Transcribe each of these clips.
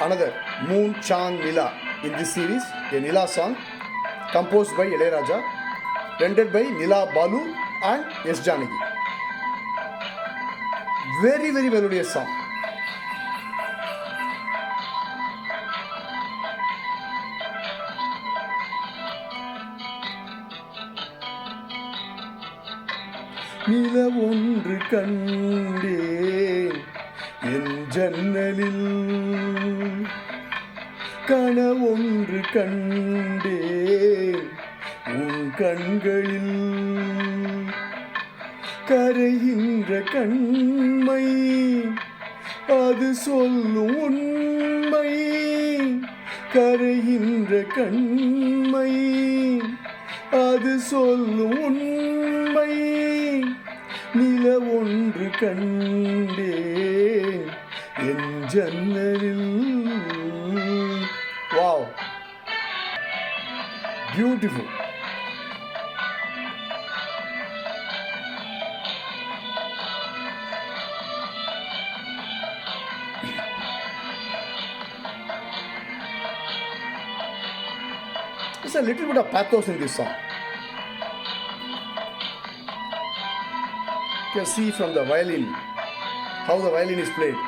another Moon Chand Nila in this series, a Nila song composed by Ilayaraja, rendered by Nila Balu and S. Janaki. Very, very melodious song. நிலவொன்று கண்டேன் என் ஜன்னலில், கனவொன்று கண்டேன் உன் கண்களில், கரைகின்ற கண்மை அது சொல்லும் உண்மை, கரைகின்ற கண்மை அது சொல்லும் உண்மை, நிலவொன்று கண்டேன் என் ஜன்னலில். Wow, beautiful. There's a little bit of pathos in this song. You can see from the violin how the violin is played.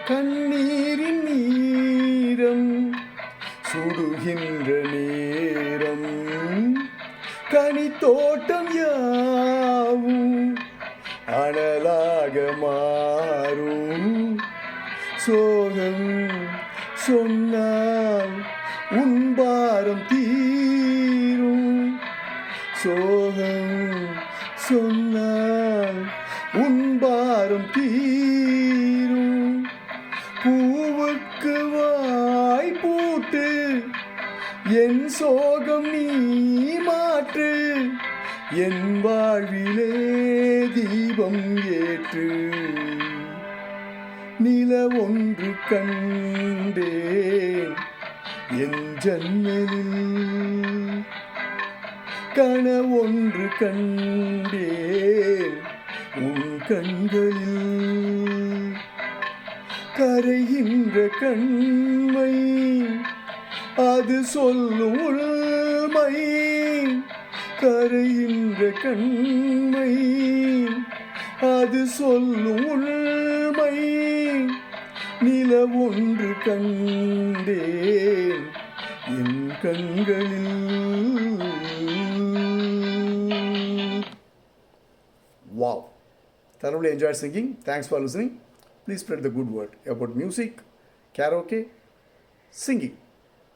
கண்ணீரின் நீரம் சுடுகின்ற நேரம், கனித்தோட்டம் யாவும் அனலாக மாறும், சோகம் சொன்னால் உன் பாரம் தீரும், சோகம் சொன்னால் உன் பாரம் தீரும், பூவுக்கு வாய் பூட்டு என் சோகம் நீ மாற்று, என் வாழ்விலே தீபம் ஏற்று, நிலவொன்று கண்டேன் என் ஜன்னலில், கனவொன்று கண்டேன் உன் கண்களில், கரைகின்ற கண்மை அது சொல்லும் உண்மை, கரைகின்ற கண்மை அது சொல்லும் உண்மை, நிலவொன்று கண்டேன் என் கண்களில். Wow, thoroughly enjoyed singing. Thanks for listening. Please spread the good word about music, karaoke, singing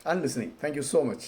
and listening. Thank you so much.